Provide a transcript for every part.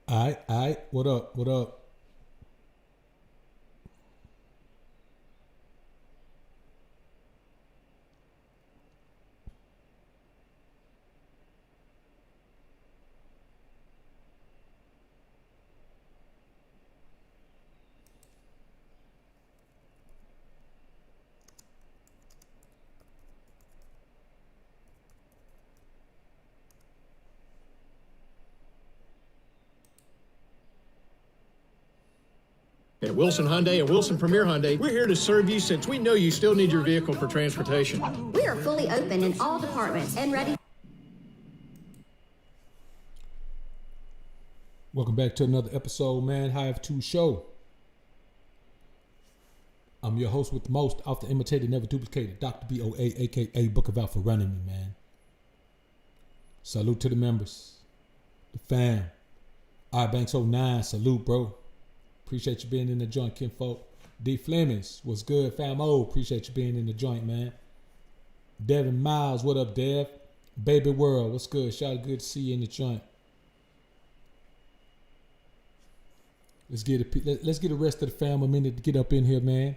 All right. What up? What up? At Wilson Hyundai and Wilson Premier Hyundai, we're here to serve you since we know you still need your vehicle for transportation. We are fully open in all departments and ready. Welcome back to another episode, man. Hive 2 Show. I'm your host with the most, often imitated, never duplicated, Dr. BOA, aka Book of AlphaRonomy, man. Salute to the members, the fam. R Banks 09, salute, bro. Appreciate you being in the joint, kinfolk. D Flemings, what's good, fam? Appreciate you being in the joint, man. Devin Miles, what up, Dev? Baby World, what's good? Shout out, good to see you in the joint. Let's get the rest of the fam a minute to get up in here, man.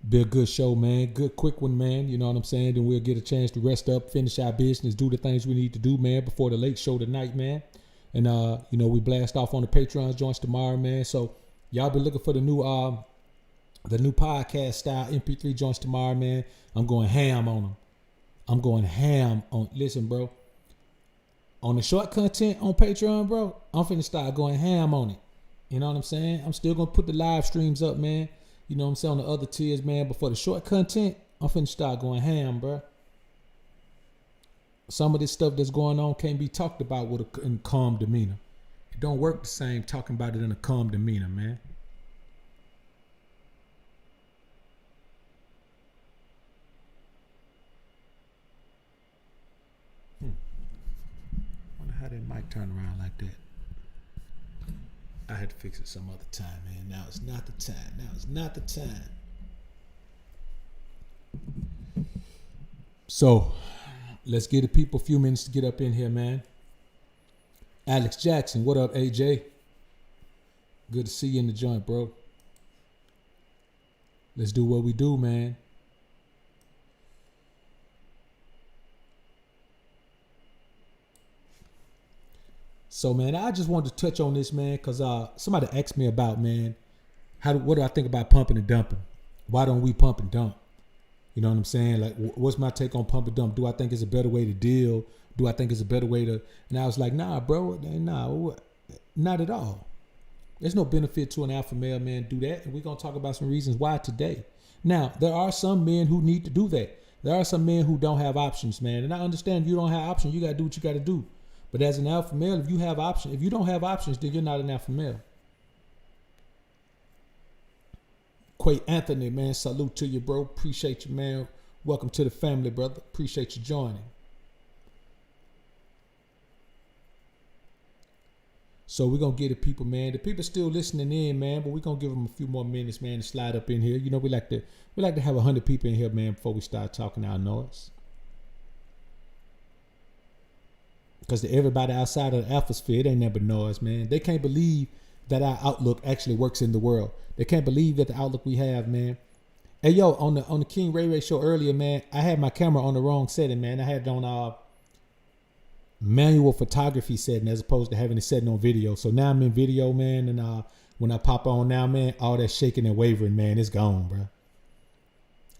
Be a good show, man. Good, quick one, man. You know what I'm saying? Then we'll get a chance to rest up, finish our business, do the things we need to do, man, before the late show tonight, man. And we blast off on the Patreon joints tomorrow, man. So y'all be looking for the new podcast style MP3 joints tomorrow, man. I'm going ham on them. Listen, bro. On the short content on Patreon, bro, I'm finna start going ham on it. You know what I'm saying? I'm still gonna put the live streams up, man. You know what I'm saying, on the other tiers, man. But for the short content, I'm finna start going ham, bro. Some of this stuff that's going on can't be talked about with a calm demeanor. It don't work the same talking about it in a calm demeanor, man. Wonder how that mic turn around like that. I had to fix it some other time, man. Now it's not the time. So, let's give the people a few minutes to get up in here, man. Alex Jackson, what up, AJ? Good to see you in the joint, bro. Let's do what we do, man. So, man, I just wanted to touch on this, man, because somebody asked me about, man, what do I think about pumping and dumping? Why don't we pump and dump? You know what I'm saying? Like, what's my take on pump and dump? Do I think it's a better way to deal? Do I think it's a better way to... And I was like, nah, bro, not at all. There's no benefit to an alpha male, man, do that. And we're going to talk about some reasons why today. Now, there are some men who need to do that. There are some men who don't have options, man. And I understand if you don't have options, you got to do what you got to do. But as an alpha male, if you don't have options, then you're not an alpha male. Quay Anthony, man, salute to you, bro. Appreciate you, man. Welcome to the family, brother. Appreciate you joining. So we're going to get the people, man. The people still listening in, man, but we're going to give them a few more minutes, man, to slide up in here. You know, we like to have 100 people in here, man, before we start talking our noise. Because to everybody outside of the alphasphere, it ain't never noise, man. They can't believe that our outlook actually works in the world. They can't believe that the outlook we have, man. Hey, yo, on the King Ray Ray show earlier, man, I had my camera on the wrong setting, man. I had it on manual photography setting as opposed to having it setting on video. So now I'm in video, man, and when I pop on now, man, all that shaking and wavering, man, it's gone, bro.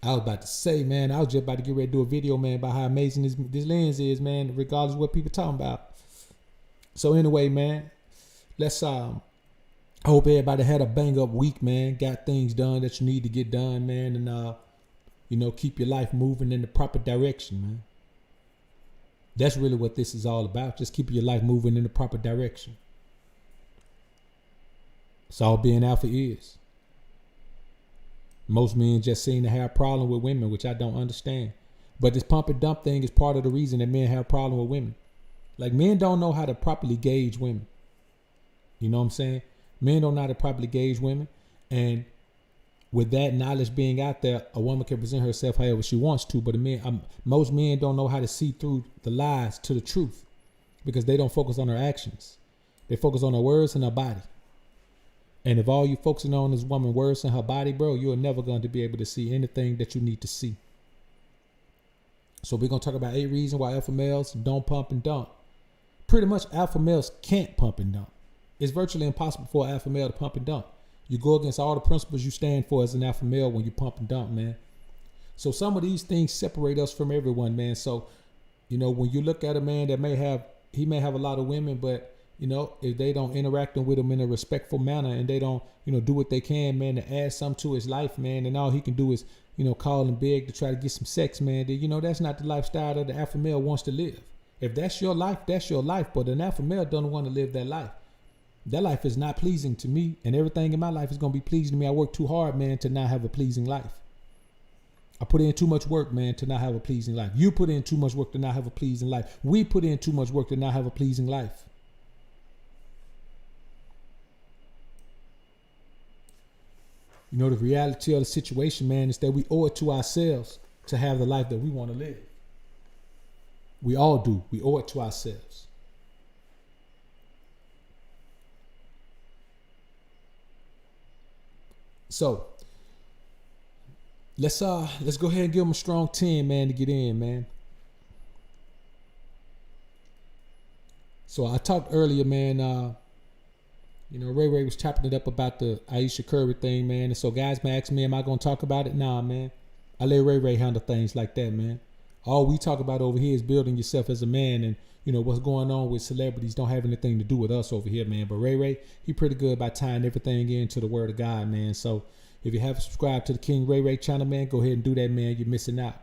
I was about to say, man, I was just about to get ready to do a video, man, about how amazing this lens is, man, regardless of what people talking about. So anyway, man, let's I hope everybody had a bang up week, man. Got things done that you need to get done, man, and keep your life moving in the proper direction, man. That's really what this is all about. Just keeping your life moving in the proper direction. It's all being alpha is. Most men just seem to have a problem with women, which I don't understand. But this pump and dump thing is part of the reason that men have a problem with women. Like, men don't know how to properly gauge women. You know what I'm saying? Men don't know how to properly gauge women. And with that knowledge being out there, a woman can present herself however she wants to. But most men don't know how to see through the lies to the truth because they don't focus on their actions. They focus on her words and her body. And if all you're focusing on is woman words and her body, bro, you're never going to be able to see anything that you need to see. So we're going to talk about 8 reasons why alpha males don't pump and dump. Pretty much alpha males can't pump and dump. It's virtually impossible for an alpha male to pump and dump. You go against all the principles you stand for as an alpha male when you pump and dump, man. So some of these things separate us from everyone, man. So, when you look at a man that may have a lot of women, but if they don't interact with him in a respectful manner and they don't, do what they can, man, to add something to his life, man, and all he can do is, call and beg to try to get some sex, man, then, that's not the lifestyle that the alpha male wants to live. If that's your life, that's your life. But an alpha male doesn't want to live that life. That life is not pleasing to me, and everything in my life is going to be pleasing to me. I work too hard, man, to not have a pleasing life. I put in too much work, man, to not have a pleasing life. You put in too much work to not have a pleasing life. We put in too much work to not have a pleasing life. The reality of the situation, man, is that we owe it to ourselves to have the life that we want to live. We all do. We owe it to ourselves. So let's go ahead and give them a strong 10, man, to get in, man. So I talked earlier, man, Ray Ray was chopping it up about the Aisha Curry thing, man. And so guys may ask me, am I going to talk about it? Nah, man. I let Ray Ray handle things like that, man. All we talk about over here is building yourself as a man, and what's going on with celebrities don't have anything to do with us over here, man. But Ray Ray, he pretty good about tying everything into the word of God, man. So if you haven't subscribed to the King Ray Ray channel, man, go ahead and do that, man. You're missing out.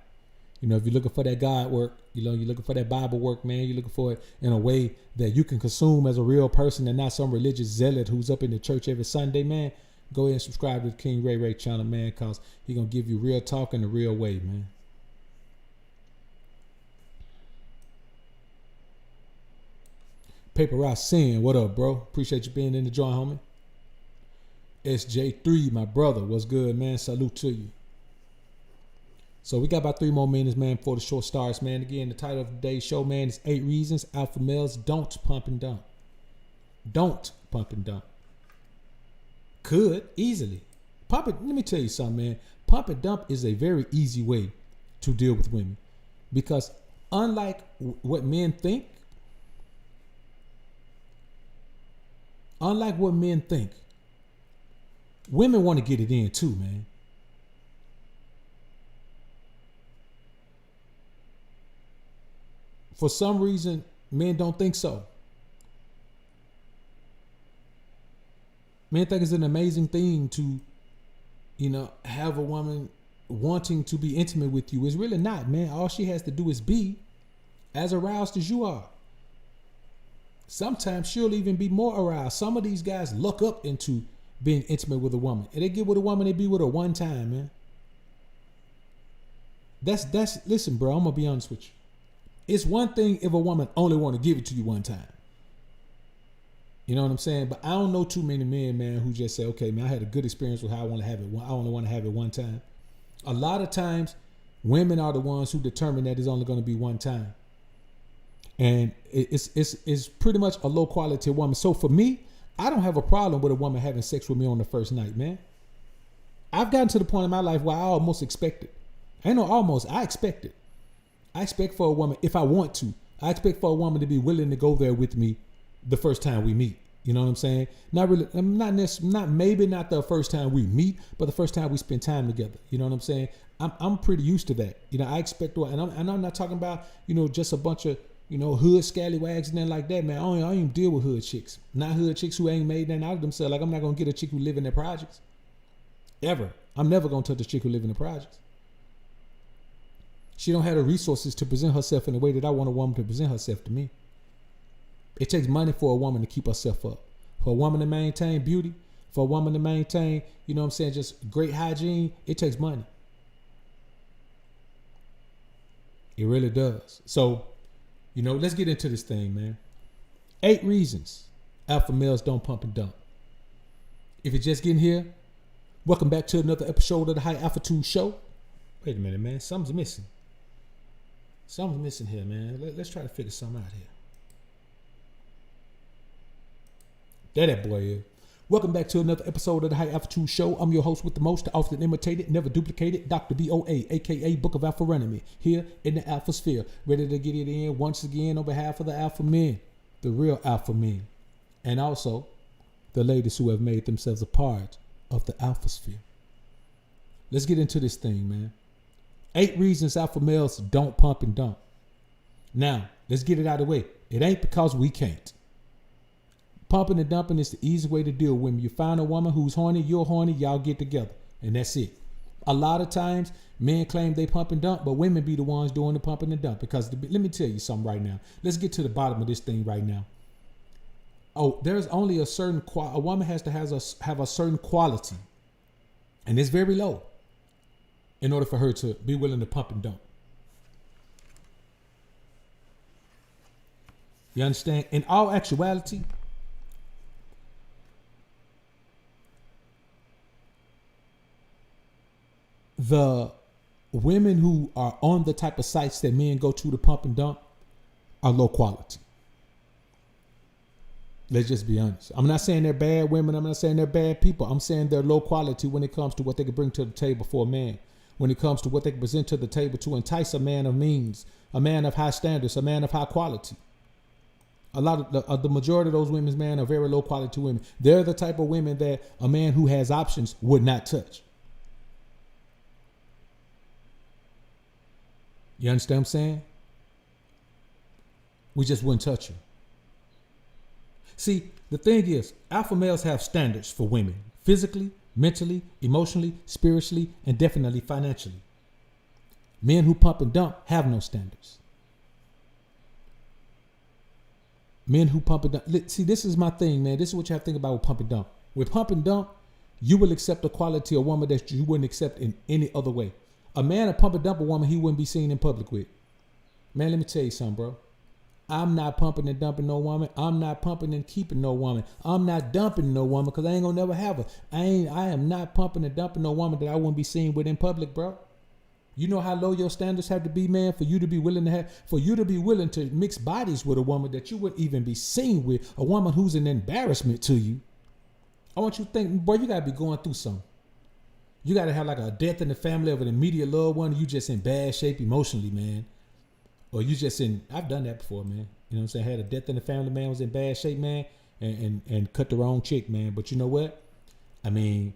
If you're looking for that God work, you're looking for that Bible work, man. You're looking for it in a way that you can consume as a real person and not some religious zealot who's up in the church every Sunday, man. Go ahead and subscribe to the King Ray Ray channel, man, because he's going to give you real talk in the real way, man. Paper Rock Sin, what up, bro? Appreciate you being in the joint, homie. SJ3, my brother, what's good, man? Salute to you. So we got about 3 more minutes, man, before the show starts, man. Again, the title of today's show, man, is 8 reasons alpha males don't pump and dump. Don't pump and dump. Could easily. Let me tell you something, man. Pump and dump is a very easy way to deal with women. Because unlike what men think, women want to get it in too, man. For some reason, men don't think so. Men think it's an amazing thing to, have a woman wanting to be intimate with you. It's really not, man. All she has to do is be as aroused as you are. Sometimes she'll even be more aroused. Some of these guys look up into being intimate with a woman. And they get with a woman, they be with her one time, man. Listen, bro, I'm going to be honest with you. It's one thing if a woman only want to give it to you one time. You know what I'm saying? But I don't know too many men, man, who just say, okay, man, I had a good experience with how I want to have it. I only want to have it one time. A lot of times, women are the ones who determine that it's only going to be one time. And it's pretty much a low quality woman. So for me, I don't have a problem with a woman having sex with me on the first night, man. I've gotten to the point in my life where I almost expect it. I expect it. I expect for a woman, if I want to, I expect for a woman to be willing to go there with me the first time we meet. You know what I'm saying? Not really, maybe not the first time we meet, but the first time we spend time together. You know what I'm saying? I'm pretty used to that. I expect, and I'm not talking about, just a bunch of, hood scallywags and nothing like that, man. I don't even deal with hood chicks. Not hood chicks who ain't made nothing out of themselves. Like, I'm not going to get a chick who live in their projects. Ever. I'm never going to touch a chick who live in the projects. She don't have the resources to present herself in the way that I want a woman to present herself to me. It takes money for a woman to keep herself up. For a woman to maintain beauty, for a woman to maintain, just great hygiene, it takes money. It really does. So, let's get into this thing, man. 8 reasons alpha males don't pump and dump. If you're just getting here, Welcome back to another episode of the High Altitude Show. Wait a minute, man. Something's missing. Something's missing here, man. Let's try to figure something out here. There that boy is. Welcome back to another episode of the High Altitude Show. I'm your host with the most, often imitated, never duplicated, Dr. BOA, aka Book of AlphaRonomy, here in the Alpha Sphere, ready to get it in once again on behalf of the Alpha Men, the real Alpha Men, and also the ladies who have made themselves a part of the Alpha Sphere. Let's get into this thing, man. 8 reasons alpha males don't pump and dump. Now, let's get it out of the way. It ain't because we can't. Pumping and dumping is the easy way to deal with women. You find a woman who's horny, you're horny, y'all get together. And that's it. A lot of times, men claim they pump and dump, but women be the ones doing the pumping and dump. Because let me tell you something right now. Let's get to the bottom of this thing right now. Oh, there's only a certain a woman has to have a certain quality, and it's very low, in order for her to be willing to pump and dump. You understand? In all actuality, the women who are on the type of sites that men go to pump and dump are low quality. Let's just be honest. I'm not saying they're bad women. I'm not saying they're bad people. I'm saying they're low quality when it comes to what they can bring to the table for a man. When it comes to what they can present to the table to entice a man of means, a man of high standards, a man of high quality. A lot of the majority of those women, man, are very low quality women. They're the type of women that a man who has options would not touch. You understand what I'm saying? We just wouldn't touch her. See, the thing is, alpha males have standards for women, physically, mentally, emotionally, spiritually, and definitely financially. Men who pump and dump have no standards. Men who pump and dump. See, this is my thing, man. This is what you have to think about with pump and dump. With pump and dump, you will accept a quality of woman that you wouldn't accept in any other way. A man a pump and dump a woman he wouldn't be seen in public with. Man, let me tell you something, bro. I'm not pumping and dumping no woman. I'm not pumping and keeping no woman. I'm not dumping no woman because I ain't gonna never have her. I am not pumping and dumping no woman that I wouldn't be seen with in public, bro. You know how low your standards have to be, man, for you to be willing to mix bodies with a woman that you wouldn't even be seen with, a woman who's an embarrassment to you. I want you to think, boy, you gotta be going through something. You gotta have like a death in the family of an immediate loved one. You just in bad shape emotionally, man. Or you just I've done that before, man. You know what I'm saying? I had a death in the family, man, was in bad shape, man, and cut the wrong chick, man. But you know what? I mean,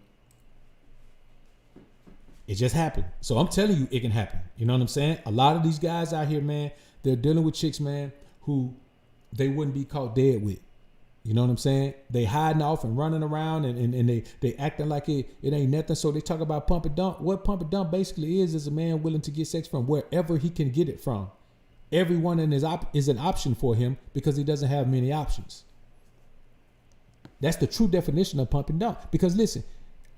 it just happened. So I'm telling you, it can happen. You know what I'm saying? A lot of these guys out here, man, they're dealing with chicks, man, who they wouldn't be caught dead with. You know what I'm saying? They hiding off and running around and they acting like it ain't nothing. So they talk about pump and dump. What pump and dump basically is a man willing to get sex from wherever he can get it from. Everyone is an option for him because he doesn't have many options. That's the true definition of pump and dump. Because listen,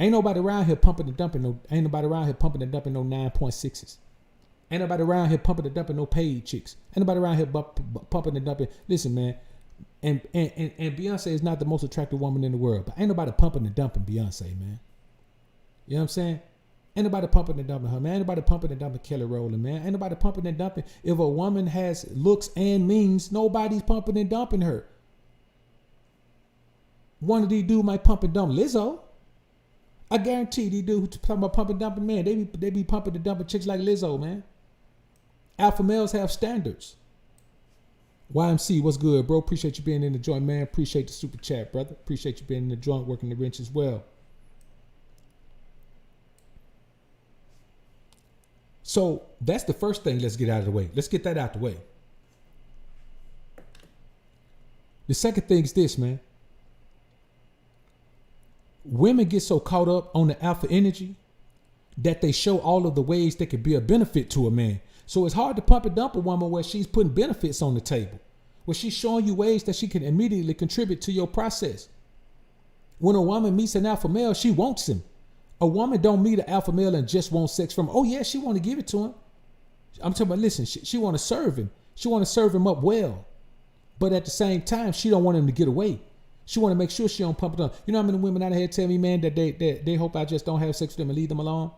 ain't nobody around here pumping and dumping no 9.6s. Ain't nobody around here pumping and dumping no paid chicks. Ain't nobody around here pumping and dumping. Listen, man, and Beyonce is not the most attractive woman in the world, but ain't nobody pumping and dumping Beyonce, man. You know what I'm saying? Ain't nobody pumping and dumping her, man. Ain't nobody pumping and dumping Kelly Rowland, man. Ain't nobody pumping and dumping. If a woman has looks and means, nobody's pumping and dumping her. One of these dudes might pump and dump Lizzo. I guarantee these dudes who talking about pumping and dumping, man, they be pumping and dumping chicks like Lizzo, man. Alpha males have standards. YMC, what's good, bro? Appreciate you being in the joint, man. Appreciate the super chat, brother. Appreciate you being in the joint, working the wrench as well. So that's the first thing. Let's get out of the way. Let's get that out the way. The second thing is this, man. Women get so caught up on the alpha energy that they show all of the ways that could be a benefit to a man. So it's hard to pump and dump a woman where she's putting benefits on the table, where she's showing you ways that she can immediately contribute to your process. When a woman meets an alpha male, she wants him. A woman don't meet an alpha male and just want sex from him. Oh yeah, she want to give it to him. I'm talking about, listen, she want to serve him. She want to serve him up well. But at the same time, she don't want him to get away. She want to make sure she don't pump it up. You know how many women out here tell me, man, that they hope I just don't have sex with them and leave them alone?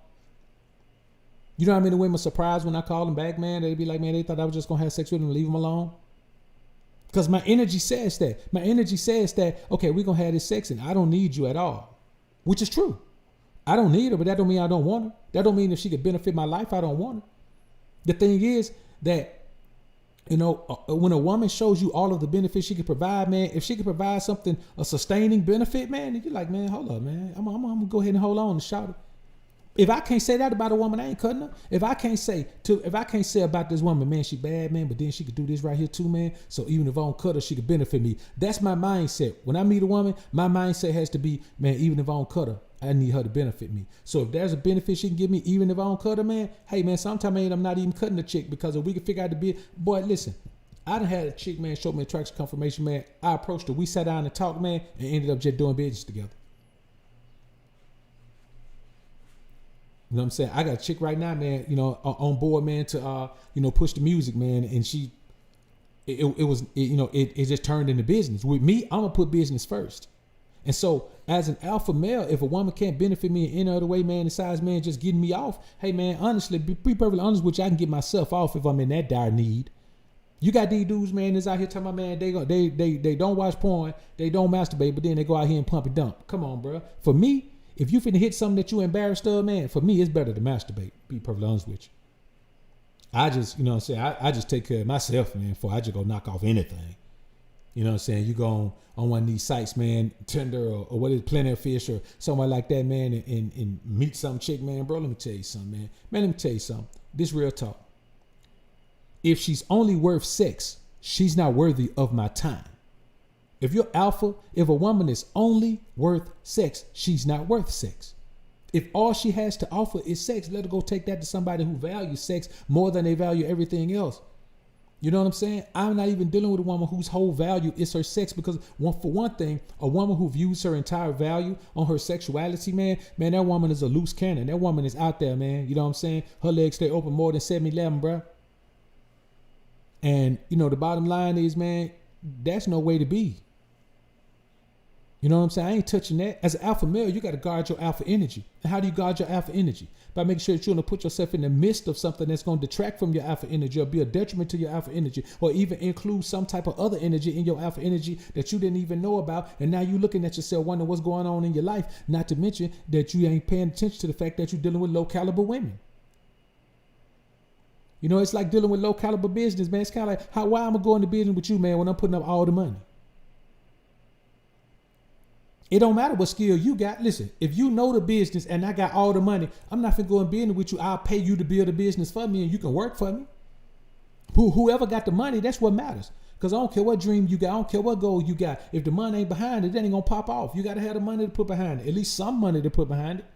You know how many women surprised when I call them back, man? They'd be like, man, they thought I was just going to have sex with them and leave them alone. Because my energy says that. My energy says that, okay, we're going to have this sex and I don't need you at all. Which is true. I don't need her, but that don't mean I don't want her. That don't mean if she could benefit my life, I don't want her. The thing is that, you know, when a woman shows you all of the benefits she could provide, man, if she could provide something, a sustaining benefit, man, then you're like, man, hold up, man. I'm going to go ahead and hold on and shout it. If I can't say that about a woman, I ain't cutting her. If I can't say about this woman, man, she bad, man, but then she could do this right here too, man. So even if I don't cut her, she could benefit me. That's my mindset. When I meet a woman, my mindset has to be, man, even if I don't cut her, I need her to benefit me. So if there's a benefit she can give me, even if I don't cut her, man, hey, man, sometimes, man, I'm not even cutting the chick, because if we can figure out the bid, boy, listen, I done had a chick, man, show me attraction confirmation, man. I approached her. We sat down and talked, man, and ended up just doing business together. You know what I'm saying? I got a chick right now, man, you know, on board, man, to, you know, push the music, man. And it just turned into business. With me, I'm going to put business first. And so as an alpha male, if a woman can't benefit me in any other way, man, besides, man, just getting me off, hey, man, honestly, be perfectly honest with you, I can get myself off if I'm in that dire need. You got these dudes, man, that's out here talking about, man, they don't watch porn, they don't masturbate, but then they go out here and pump and dump. Come on, bro. For me, if you finna hit something that you embarrassed of, man, for me, it's better to masturbate. Be perfectly honest with you. I just, you know what I'm saying? I just take care of myself, man, before I just go knock off anything. You know what I'm saying? You go on one of these sites, man, Tinder or what is Plenty of Fish or somewhere like that, man, and meet some chick, man. Bro, let me tell you something, man. Man, let me tell you something. This real talk. If she's only worth sex, she's not worthy of my time. If you're alpha, if a woman is only worth sex, she's not worth sex. If all she has to offer is sex, let her go take that to somebody who values sex more than they value everything else. You know what I'm saying? I'm not even dealing with a woman whose whole value is her sex, because for one thing, a woman who views her entire value on her sexuality, man, that woman is a loose cannon. That woman is out there, man. You know what I'm saying? Her legs stay open more than 7-11, bro. And, you know, the bottom line is, man, that's no way to be. You know what I'm saying? I ain't touching that. As an alpha male, you got to guard your alpha energy. And how do you guard your alpha energy? By making sure that you're going to put yourself in the midst of something that's going to detract from your alpha energy or be a detriment to your alpha energy, or even include some type of other energy in your alpha energy that you didn't even know about. And now you're looking at yourself wondering what's going on in your life, not to mention that you ain't paying attention to the fact that you're dealing with low caliber women. You know, it's like dealing with low caliber business, man. It's kind of like, why am I going to business with you, man, when I'm putting up all the money? It don't matter what skill you got. Listen, if you know the business and I got all the money, I'm not finna go in business with you. I'll pay you to build a business for me and you can work for me. Whoever got the money, that's what matters. Because I don't care what dream you got. I don't care what goal you got. If the money ain't behind it, it ain't going to pop off. You got to have the money to put behind it. At least some money to put behind it.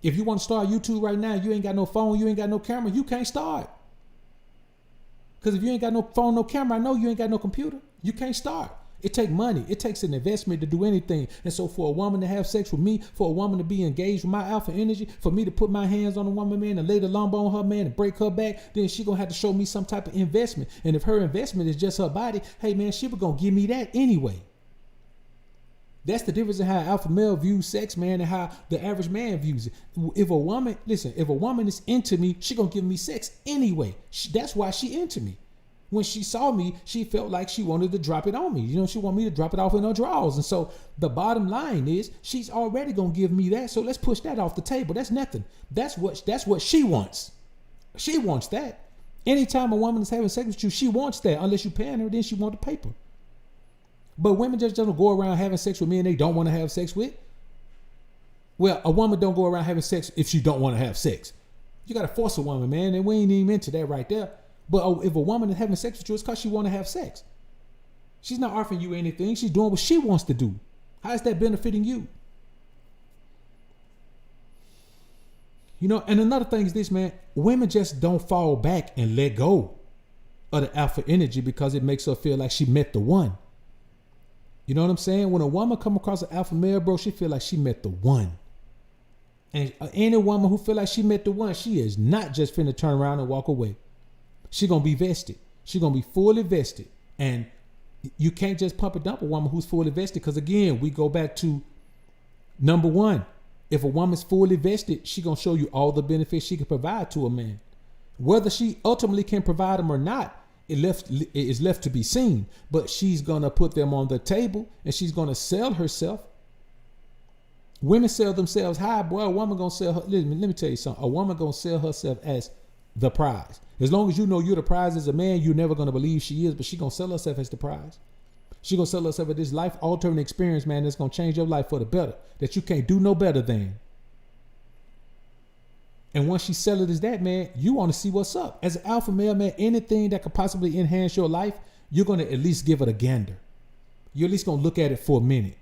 If you want to start YouTube right now, you ain't got no phone, you ain't got no camera, you can't start. Because if you ain't got no phone, no camera, I know you ain't got no computer. You can't start. It takes money. It takes an investment to do anything. And so for a woman to have sex with me, for a woman to be engaged with my alpha energy, for me to put my hands on a woman, man, and lay the lumber on her, man, and break her back, then she going to have to show me some type of investment. And if her investment is just her body, hey, man, she was going to give me that anyway. That's the difference in how alpha male views sex, man, and how the average man views it. If a woman is into me, she going to give me sex anyway. That's why she into me. When she saw me, she felt like she wanted to drop it on me. You know, she wanted me to drop it off in her drawers. And so the bottom line is she's already going to give me that. So let's push that off the table. That's nothing. That's what she wants. She wants that. Anytime a woman is having sex with you, she wants that. Unless you paying her, then she want the paper. But women just don't go around having sex with men they don't want to have sex with. Well, a woman don't go around having sex if she don't want to have sex. You got to force a woman, man. And we ain't even into that right there. But if a woman is having sex with you, it's because she want to have sex. She's not offering you anything. She's doing what she wants to do. How is that benefiting you? You know, and another thing is this, man. Women just don't fall back and let go of the alpha energy because it makes her feel like she met the one. You know what I'm saying? When a woman come across an alpha male, bro, she feel like she met the one. And any woman who feel like she met the one, she is not just finna turn around and walk away. She gonna be vested. She gonna be fully vested. And You can't just pump and dump a woman who's fully vested, because again, we go back to number one. If a woman's fully vested, she gonna show you all the benefits she can provide to a man. Whether she ultimately can provide them or not, it is left to be seen. But she's gonna put them on the table, and she's gonna sell herself. Women sell themselves high, boy. A woman gonna sell her. Let me tell you something. A woman gonna sell herself as the prize. As long as you know you're the prize as a man, you're never gonna believe she is. But she gonna sell herself as the prize. She gonna sell herself as this life-altering experience, man. That's gonna change your life for the better. That you can't do no better than. And once she sell it as that, man, you want to see what's up. As an alpha male, man, anything that could possibly enhance your life, you're gonna at least give it a gander. You're at least gonna look at it for a minute.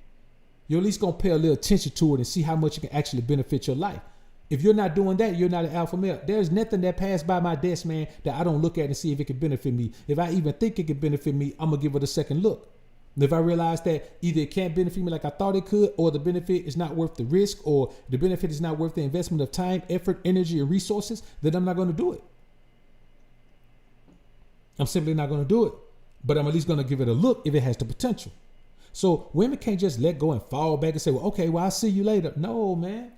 You're at least going to pay a little attention to it and see how much it can actually benefit your life. If you're not doing that, you're not an alpha male. There's nothing that passed by my desk, man, that I don't look at and see if it can benefit me. If I even think it can benefit me, I'm going to give it a second look. And if I realize that either it can't benefit me like I thought it could, or the benefit is not worth the risk, or the benefit is not worth the investment of time, effort, energy, and resources, then I'm not going to do it. I'm simply not going to do it. But I'm at least going to give it a look if it has the potential. So women can't just let go and fall back and say, well, okay, well, I'll see you later. No, man.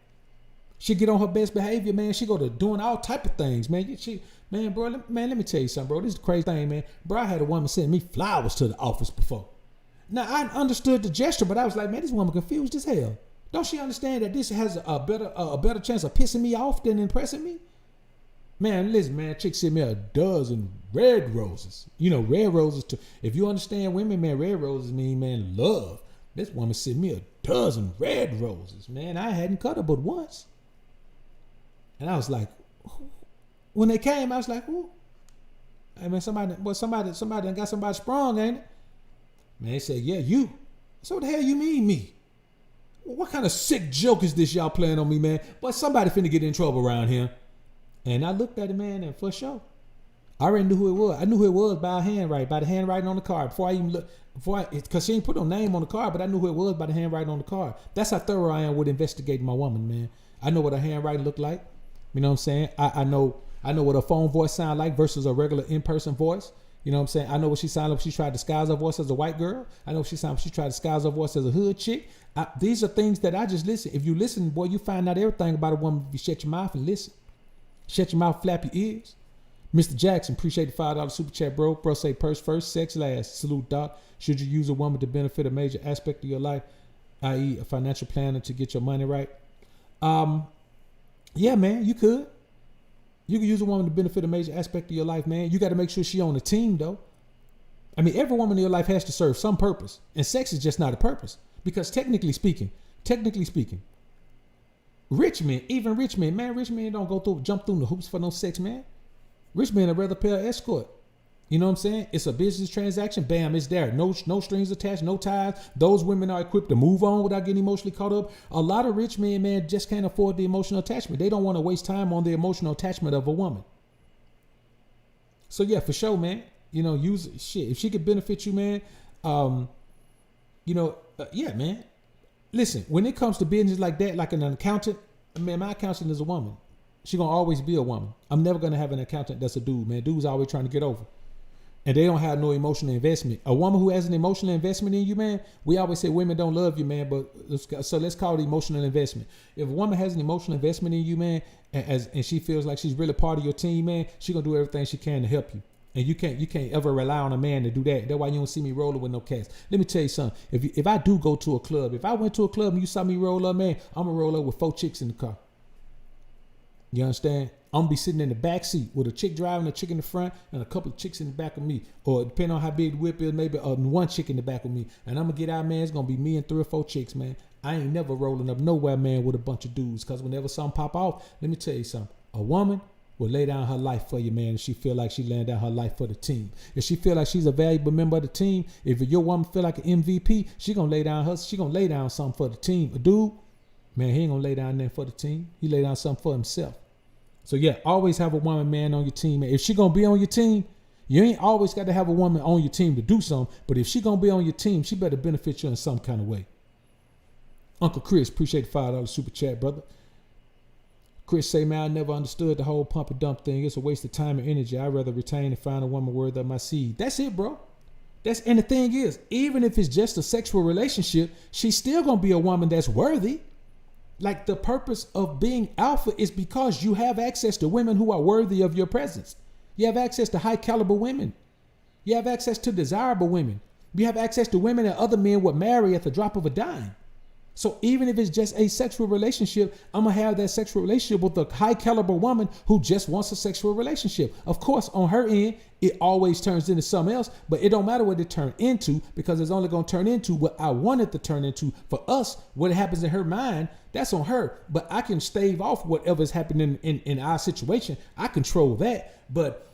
She get on her best behavior, man. She go to doing all type of things, man. Let me tell you something, bro. This is the crazy thing, man. Bro, I had a woman send me flowers to the office before. Now, I understood the gesture, but I was like, man, this woman confused as hell. Don't she understand that this has a better chance of pissing me off than impressing me? Man, listen, man, chick sent me a dozen red roses. You know, red roses, too. If you understand women, man, red roses mean, man, love. This woman sent me a dozen red roses, man. I hadn't cut her but once. And I was like, when they came, I was like, ooh. Hey, man, somebody done got somebody sprung, ain't it? Man, they said, yeah, you. So what the hell you mean me? What kind of sick joke is this y'all playing on me, man? But somebody finna get in trouble around here. And I looked at it, man, and for sure, I already knew who it was. I knew who it was by the handwriting on the card. Before I even look, because she ain't put no name on the card, but I knew who it was by the handwriting on the card. That's how thorough I am with investigating my woman, man. I know what her handwriting looked like. You know what I'm saying? I know what her phone voice sound like versus a regular in-person voice. You know what I'm saying? I know what she sounded like if she tried to disguise her voice as a white girl. I know what she sounded like if she tried to disguise her voice as a hood chick. These are things that I just listen. If you listen, boy, you find out everything about a woman if you shut your mouth and listen. Shut your mouth, flap your ears. Mr. Jackson, appreciate the $5 super chat, bro. Bro, say purse first, sex last. Salute, Doc. Should you use a woman to benefit a major aspect of your life, i.e. a financial planner to get your money right? Yeah, man, you could. You could use a woman to benefit a major aspect of your life, man. You got to make sure she on the team, though. I mean, every woman in your life has to serve some purpose. And sex is just not a purpose. Because technically speaking, rich men don't jump through the hoops for no sex, man. Rich men would rather pay an escort. You know what I'm saying? It's a business transaction. Bam, it's there. No strings attached, no ties. Those women are equipped to move on without getting emotionally caught up. A lot of rich men, man, just can't afford the emotional attachment. They don't want to waste time on the emotional attachment of a woman. So yeah, for sure, man. You know, use shit. If she could benefit you, man, yeah, man. Listen, when it comes to business like that, like an accountant, man, my accountant is a woman. She gonna always be a woman. I'm never gonna have an accountant that's a dude, man. Dudes always trying to get over. And they don't have no emotional investment. A woman who has an emotional investment in you, man, we always say women don't love you, man, but let's call it emotional investment. If a woman has an emotional investment in you, man, and she feels like she's really part of your team, man, she gonna do everything she can to help you. And you can't ever rely on a man to do that. That's why you don't see me rolling with no cats. Let me tell you something. If I do go to a club, if I went to a club and you saw me roll up, man, I'm gonna roll up with 4 chicks in the car. You understand? I'm gonna be sitting in the back seat with a chick driving, a chick in the front, and a couple of chicks in the back of me. Or depending on how big the whip is, maybe one chick in the back of me. And I'm gonna get out, man. It's gonna be me and 3 or 4 chicks, man. I ain't never rolling up nowhere, man, with a bunch of dudes. Cause whenever something pop off, let me tell you something. A woman will lay down her life for you, man. If she feel like she laying down her life for the team. If she feel like she's a valuable member of the team, if your woman feel like an MVP, she gonna lay down something for the team. A dude, man, he ain't gonna lay down nothing for the team. He lay down something for himself. So yeah, always have a woman, man, on your team. If she gonna be on your team, you ain't always got to have a woman on your team to do something. But if she gonna be on your team, she better benefit you in some kind of way. Uncle Chris, appreciate the $5 super chat, brother. Chris say, man, I never understood the whole pump and dump thing. It's a waste of time and energy. I'd rather retain and find a woman worthy of my seed. That's it, bro. And the thing is, even if it's just a sexual relationship, she's still gonna be a woman that's worthy. Like, the purpose of being alpha is because you have access to women who are worthy of your presence. You have access to high caliber women. You have access to desirable women. You have access to women that other men would marry at the drop of a dime. So even if it's just a sexual relationship, I'm going to have that sexual relationship with a high caliber woman who just wants a sexual relationship. Of course, on her end, it always turns into something else, but it don't matter what it turned into, because it's only going to turn into what I want it to turn into. For us, what happens in her mind, that's on her. But I can stave off whatever's happening in our situation. I control that. But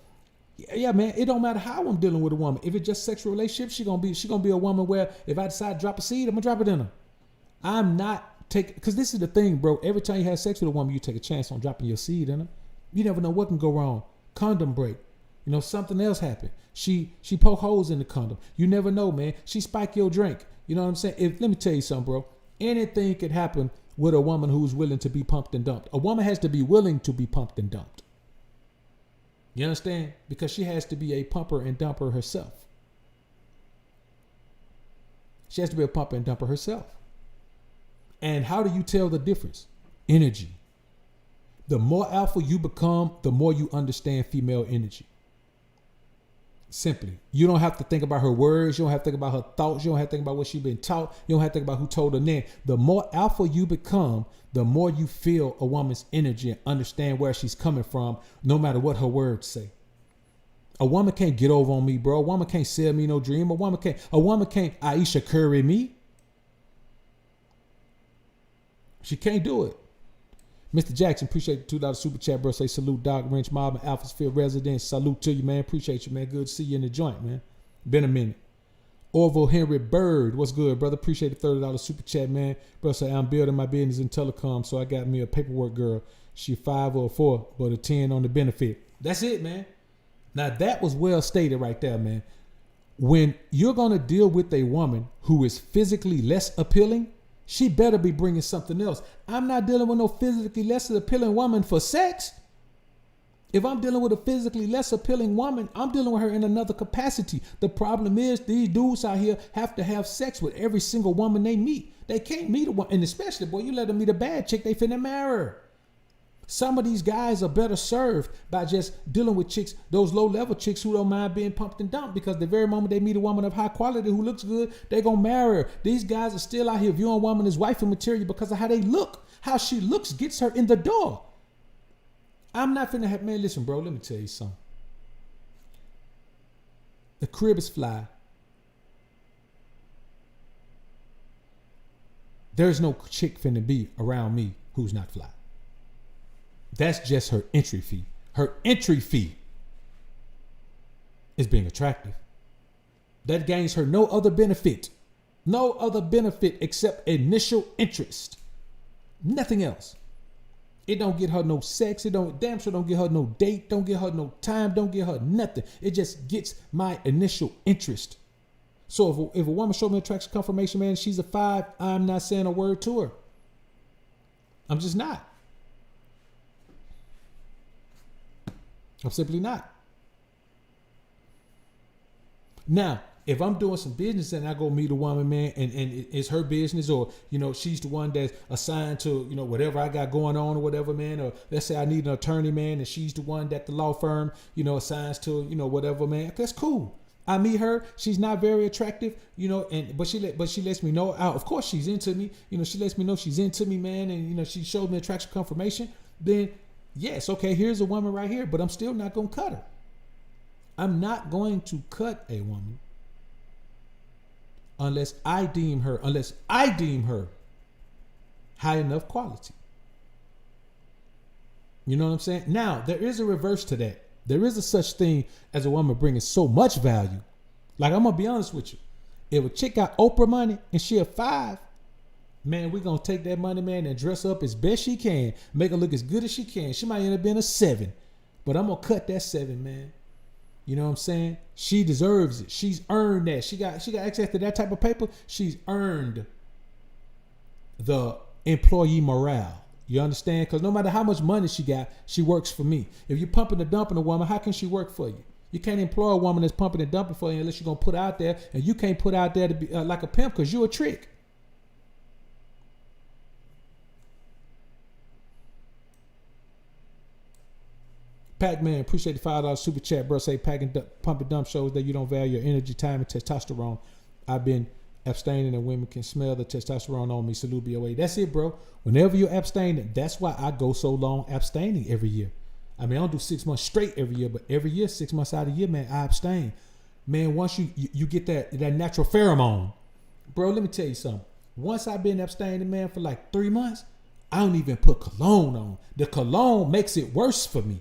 yeah, man, it don't matter how I'm dealing with a woman. If it's just sexual relationship, she gonna be a woman where if I decide to drop a seed, I'm gonna drop it in her. I'm not taking, because this is the thing, bro. Every time you have sex with a woman, you take a chance on dropping your seed in her. You never know what can go wrong. Condom break. You know, something else happened. She poke holes in the condom. You never know, man. She spike your drink. You know what I'm saying? Let me tell you something, bro. Anything could happen with a woman who's willing to be pumped and dumped. A woman has to be willing to be pumped and dumped. You understand? Because she has to be a pumper and dumper herself. She has to be a pumper and dumper herself. And how do you tell the difference? Energy. The more alpha you become, the more you understand female energy. Simply. You don't have to think about her words. You don't have to think about her thoughts. You don't have to think about what she's been taught. You don't have to think about who told her then. The more alpha you become, the more you feel a woman's energy and understand where she's coming from, no matter what her words say. A woman can't get over on me, bro. A woman can't sell me no dream. A woman can't Aisha Curry me. She can't do it. Mr. Jackson, appreciate the $2 super chat, bro. Say salute, Doc Wrench Mob and Alphasphere resident. Salute to you, man. Appreciate you, man. Good to see you in the joint, man. Been a minute. Orville Henry Bird, what's good, brother? Appreciate the $30 super chat, man. Bro, say I'm building my business in telecom, so I got me a paperwork girl. She 5 or 4, but a 10 on the benefit. That's it, man. Now that was well stated right there, man. When you're gonna deal with a woman who is physically less appealing, she better be bringing something else. I'm not dealing with no physically less appealing woman for sex. If I'm dealing with a physically less appealing woman, I'm dealing with her in another capacity. The problem is these dudes out here have to have sex with every single woman they meet. They can't meet a woman, and especially, boy, you let them meet a bad chick, they finna marry her. Some of these guys are better served by just dealing with chicks, those low-level chicks who don't mind being pumped and dumped, because the very moment they meet a woman of high quality who looks good, they're going to marry her. These guys are still out here viewing women as wifey material because of how they look. How she looks gets her in the door. I'm not finna have, man, listen, bro, let me tell you something. The crib is fly. There's no chick finna be around me who's not fly. That's just her entry fee. Her entry fee is being attractive. That gains her no other benefit. No other benefit except initial interest. Nothing else. It don't get her no sex. It don't, damn sure don't get her no date. Don't get her no time. Don't get her nothing. It just gets my initial interest. So if a woman show me attraction confirmation, man, she's a 5, I'm not saying a word to her. I'm just not. I'm simply not. Now, if I'm doing some business and I go meet a woman, man, and it's her business, or, you know, she's the one that's assigned to, you know, whatever I got going on or whatever, man, or let's say I need an attorney, man, and she's the one that the law firm, you know, assigns to, you know, whatever, man, that's cool. I meet her, she's not very attractive, you know, but she lets me know, of course she's into me, you know, she lets me know she's into me, man, and, you know, she showed me attraction confirmation, then yes, okay, here's a woman right here, but I'm still not going to cut her. I'm not going to cut a woman unless I deem her high enough quality. You know what I'm saying? Now, there is a reverse to that. There is a such thing as a woman bringing so much value. Like, I'm going to be honest with you. If a chick got Oprah money and she a 5, man, we're going to take that money, man, and dress up as best she can. Make her look as good as she can. She might end up being a 7. But I'm going to cut that 7, man. You know what I'm saying? She deserves it. She's earned that. She got access to that type of paper. She's earned the employee morale. You understand? Because no matter how much money she got, she works for me. If you're pumping and dumping a woman, how can she work for you? You can't employ a woman that's pumping and dumping for you unless you're going to put out there, and you can't put out there to be like a pimp because you're a trick. Pac-Man, appreciate the $5 super chat, bro. Say pump and dump shows that you don't value your energy, time, and testosterone. I've been abstaining and women can smell the testosterone on me. Salute BOA. That's it, bro. Whenever you're abstaining, that's why I go so long abstaining every year. I mean, I don't do 6 months straight every year, but every year, 6 months out of the year, man, I abstain. Man, once you get that natural pheromone, bro, let me tell you something. Once I've been abstaining, man, for like 3 months, I don't even put cologne on. The cologne makes it worse for me.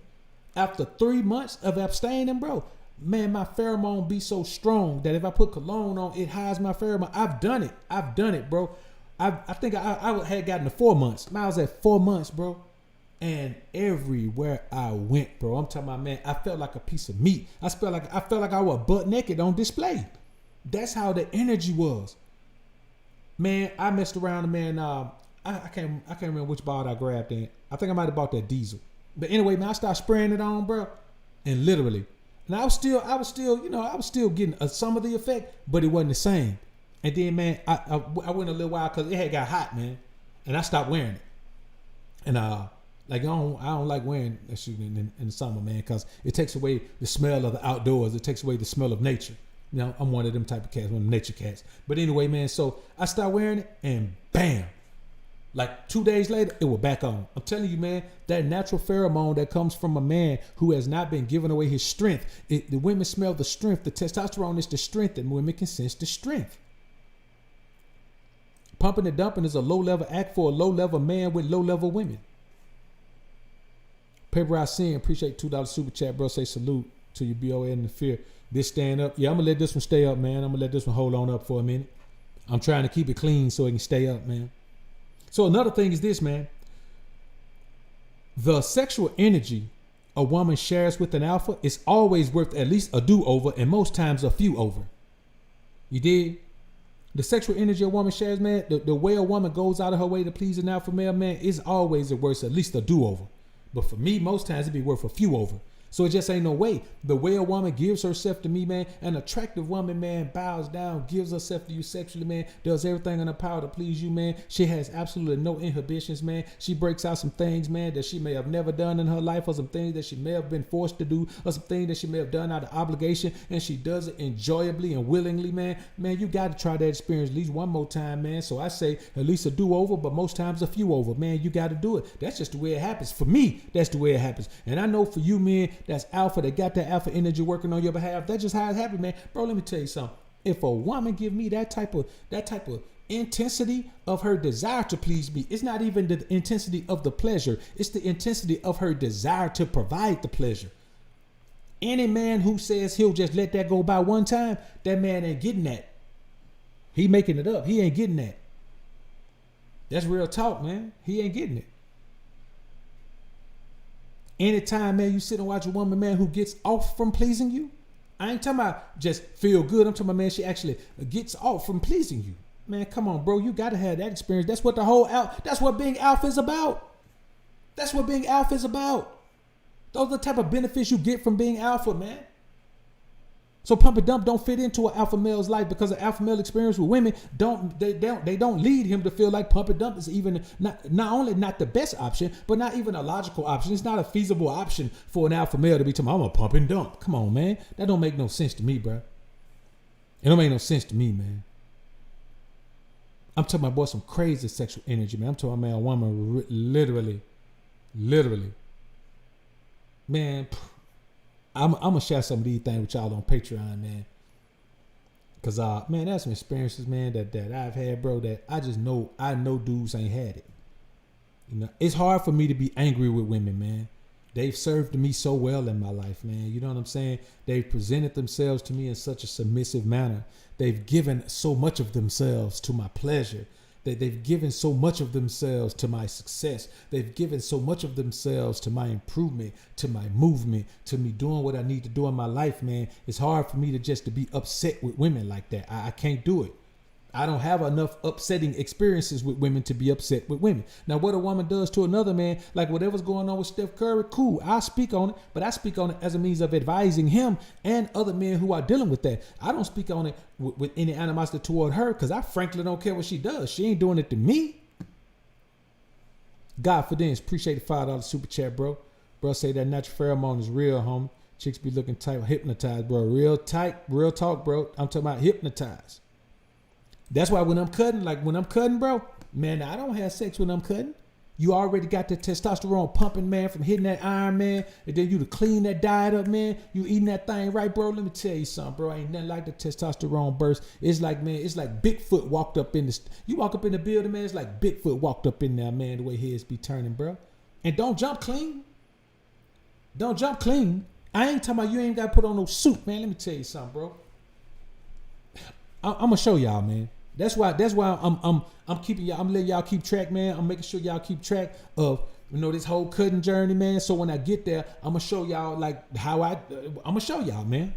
After 3 months of abstaining, bro, man, my pheromone be so strong that if I put cologne on, it hides my pheromone. I've done it, bro. I think I had gotten to 4 months. I was at 4 months, bro. And everywhere I went, bro, I'm talking about, man, I felt like a piece of meat. I felt like I was butt naked on display. That's how the energy was. Man, I messed around, man. I can't remember which bottle I grabbed in. I think I might have bought that diesel. But anyway, man, I started spraying it on, bro, and literally, and I was still getting some of the effect, but it wasn't the same. And then, man, I went a little while because it had got hot, man, and I stopped wearing it. And like I don't like wearing that shit in the summer, man, because it takes away the smell of the outdoors. It takes away the smell of nature. You know, I'm one of them type of cats, one of them nature cats. But anyway, man, so I started wearing it, and bam. Like 2 days later, it was back on. I'm telling you, man, that natural pheromone that comes from a man who has not been giving away his strength. The women smell the strength. The testosterone is the strength, and women can sense the strength. Pumping and dumping is a low-level act for a low-level man with low-level women. Paper I seen, appreciate $2 super chat, bro. Say salute to your BOA in the fear. This stand up. Yeah, I'm going to let this one stay up, man. I'm going to let this one hold on up for a minute. I'm trying to keep it clean so it can stay up, man. So another thing is this, man. The sexual energy a woman shares with an alpha is always worth at least a do-over and most times a few over. You dig? The sexual energy a woman shares, man, the way a woman goes out of her way to please an alpha male, man, is always worth at least a do-over. But for me, most times it'd be worth a few over. So it just ain't no way. The way a woman gives herself to me, man, an attractive woman, man, bows down, gives herself to you sexually, man, does everything in her power to please you, man. She has absolutely no inhibitions, man. She breaks out some things, man, that she may have never done in her life, or some things that she may have been forced to do, or some things that she may have done out of obligation, and she does it enjoyably and willingly, man. Man, you got to try that experience at least one more time, man. So I say at least a do-over, but most times a few over, man. You got to do it. That's just the way it happens. For me, that's the way it happens. And I know for you, man, that's alpha, that got that alpha energy working on your behalf. That's just how it happens, man. Bro, let me tell you something. If a woman give me that type of intensity of her desire to please me, it's not even the intensity of the pleasure. It's the intensity of her desire to provide the pleasure. Any man who says he'll just let that go by one time, that man ain't getting that. He making it up. He ain't getting that. That's real talk, man. He ain't getting it. Anytime, man, you sit and watch a woman, man, who gets off from pleasing you, I ain't talking about just feel good. I'm talking about, man, she actually gets off from pleasing you. Man, come on, bro. You got to have that experience. That's what that's what being alpha is about. That's what being alpha is about. Those are the type of benefits you get from being alpha, man. So pump and dump don't fit into an alpha male's life because an alpha male experience with women don't lead him to feel like pump and dump is even not only not the best option, but not even a logical option. It's not a feasible option for an alpha male to be talking, I'm a pump and dump. Come on, man. That don't make no sense to me, bro. It don't make no sense to me, man. I'm talking about, boy, some crazy sexual energy, man. I'm talking about, man, a woman literally. Man, I'm gonna share some of these things with y'all on Patreon, man. Cause man, that's some experiences, man, that I've had, bro, that I know dudes ain't had it. You know, it's hard for me to be angry with women, man. They've served me so well in my life, man. You know what I'm saying? They've presented themselves to me in such a submissive manner. They've given so much of themselves to my pleasure. They've given so much of themselves to my success. They've given so much of themselves to my improvement, to my movement, to me doing what I need to do in my life, man. It's hard for me to be upset with women like that. I can't do it. I don't have enough upsetting experiences with women to be upset with women. Now, what a woman does to another man, like whatever's going on with Steph Curry, cool. I speak on it, but I speak on it as a means of advising him and other men who are dealing with that. I don't speak on it with any animosity toward her because I frankly don't care what she does. She ain't doing it to me. Godfidence, appreciate the $5 super chat, bro. Bro, say that natural pheromone is real, homie. Chicks be looking tight, hypnotized, bro. Real tight, real talk, bro. I'm talking about hypnotized. That's why when I'm cutting, bro, man, I don't have sex when I'm cutting. You already got the testosterone pumping, man, from hitting that iron, man. And then you to clean that diet up, man. You eating that thing right, bro. Let me tell you something, bro. Ain't nothing like the testosterone burst. It's like, man, it's like Bigfoot walked up in you walk up in the building, man. It's like Bigfoot walked up in there, man, the way heads be turning, bro. And don't jump clean. Don't jump clean. I ain't talking about you ain't got to put on no suit, man. Let me tell you something, bro. I'm going to show y'all, man. That's why I'm keeping y'all. I'm letting y'all keep track, man. I'm making sure y'all keep track of this whole cutting journey, man. So when I get there, I'm gonna show y'all like how I'm gonna show y'all, man.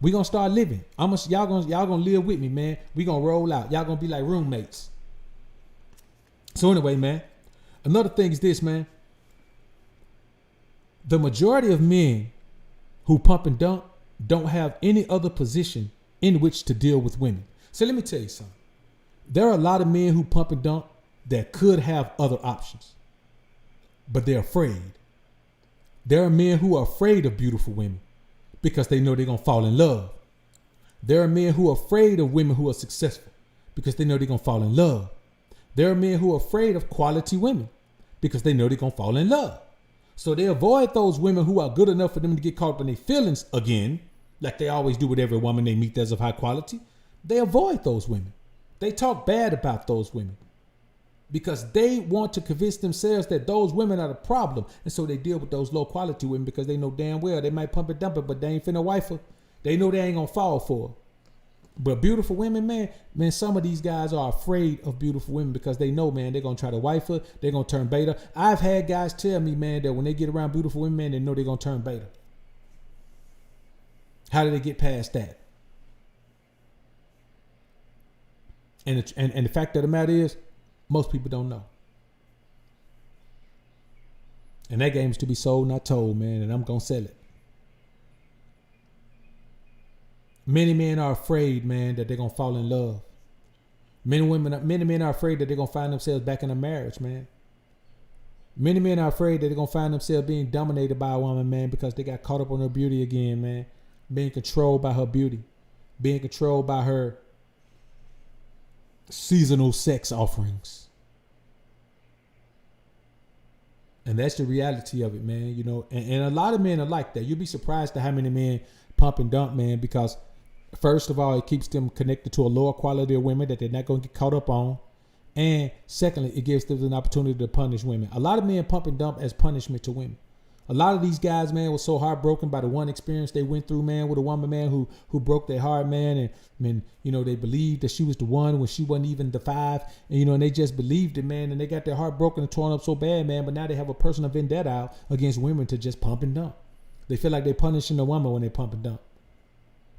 We gonna start living. Y'all gonna live with me, man. We gonna roll out. Y'all gonna be like roommates. So anyway, man. Another thing is this, man. The majority of men who pump and dump don't have any other position in which to deal with women. So let me tell you something. There are a lot of men who pump and dump that could have other options, but they're afraid. There are men who are afraid of beautiful women because they know they're going to fall in love. There are men who are afraid of women who are successful because they know they're going to fall in love. There are men who are afraid of quality women because they know they're going to fall in love. So they avoid those women who are good enough for them to get caught up in their feelings again, like they always do with every woman they meet that's of high quality. They avoid those women. They talk bad about those women because they want to convince themselves that those women are the problem. And so they deal with those low quality women because they know damn well they might pump and dump it, but they ain't finna wife her. They know they ain't gonna fall for her. But beautiful women, man, some of these guys are afraid of beautiful women because they know, man, they're gonna try to wife her. They're gonna turn beta. I've had guys tell me, man, that when they get around beautiful women, man, they know they're gonna turn beta. How do they get past that? And the fact of the matter is, most people don't know. And that game is to be sold, not told, man. And I'm going to sell it. Many men are afraid, man, that they're going to fall in love. Many men are afraid that they're going to find themselves back in a marriage, man. Many men are afraid that they're going to find themselves being dominated by a woman, man, because they got caught up on her beauty again, man. Being controlled by her beauty. Being controlled by her seasonal sex offerings. And that's the reality of it, man. And a lot of men are like that. You'll be surprised at how many men pump and dump, man, because first of all, it keeps them connected to a lower quality of women that they're not going to get caught up on. And secondly, it gives them an opportunity to punish women. A lot of men pump and dump as punishment to women. A lot of these guys, man, were so heartbroken by the one experience they went through, man, with a woman, man, who broke their heart, man. And they believed that she was the one when she wasn't even the five. And they just believed it, man. And they got their heart broken and torn up so bad, man. But now they have a personal vendetta out against women to just pump and dump. They feel like they're punishing a woman when they pump and dump.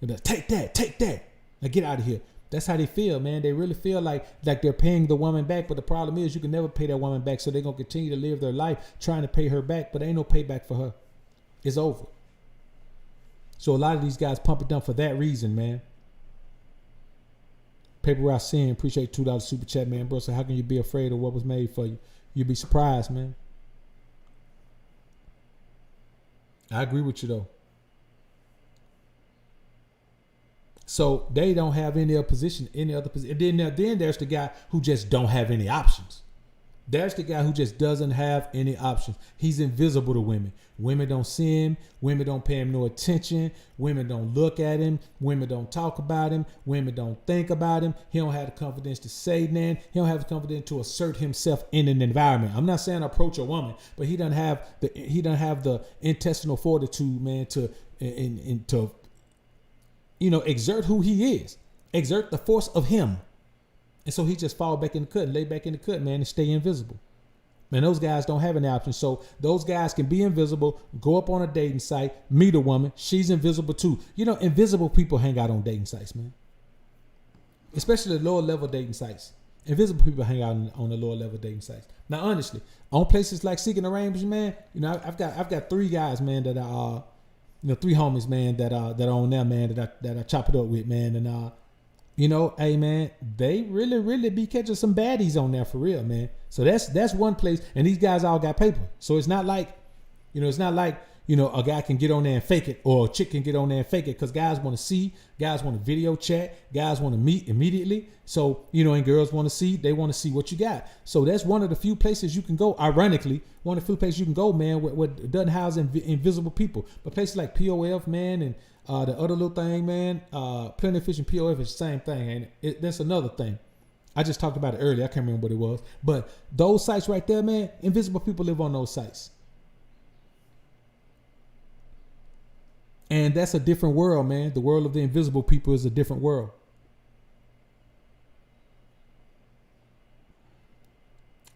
They're like, take that. Now get out of here. That's how they feel, man. They really feel like they're paying the woman back. But the problem is you can never pay that woman back. So they're going to continue to live their life trying to pay her back. But there ain't no payback for her. It's over. So a lot of these guys pump and dump for that reason, man. Paper Route Sin, appreciate $2 super chat, man. Bro, so how can you be afraid of what was made for you? You'd be surprised, man. I agree with you, though. So they don't have any other position. And then there's the guy who just don't have any options. There's the guy who just doesn't have any options. He's invisible to women. Women don't see him. Women don't pay him no attention. Women don't look at him. Women don't talk about him. Women don't think about him. He don't have the confidence to say nothing. He don't have the confidence to assert himself in an environment. I'm not saying approach a woman, but he doesn't have the intestinal fortitude, man, to exert who he is, exert the force of him. And so he just fall back in the cut, lay back in the cut, man, and stay invisible. Man, those guys don't have any options. So those guys can be invisible, go up on a dating site, meet a woman. She's invisible too. Invisible people hang out on dating sites, man. especially the lower level dating sites. Invisible people hang out on the lower level dating sites. Now, honestly, on places like Seeking Arrangement, man, you know, I've got 3 guys, man, that are, you know, 3 homies, man, that are on there, man, that I chop it up with, man, and you know, hey, man, they really be catching some baddies on there for real, man. So that's one place, and these guys all got paper, so it's not like, you know, a guy can get on there and fake it, or a chick can get on there and fake it, because guys want to see, guys want to video chat, guys want to meet immediately. So, you know, and girls want to see, they want to see what you got. So that's one of the few places you can go. Ironically, one of the few places you can go, man, where doesn't house invisible people. But places like POF, man, and the other little thing, man, Plenty of Fish and POF is the same thing, ain't it? That's another thing. I just talked about it earlier. I can't remember what it was. But those sites right there, man, invisible people live on those sites. And that's a different world, man. The world of the invisible people is a different world.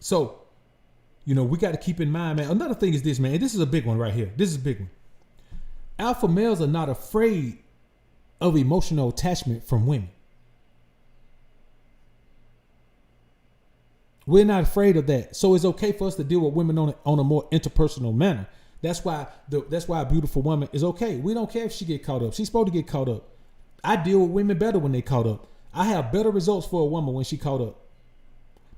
So, you know, we got to keep in mind, man. Another thing is this, man. This is a big one right here. This is a big one. Alpha males are not afraid of emotional attachment from women. We're not afraid of that. So it's okay for us to deal with women on a more interpersonal manner. That's why a beautiful woman is okay. We don't care if she get caught up. She's supposed to get caught up. I deal with women better when they caught up. I have better results for a woman when she caught up.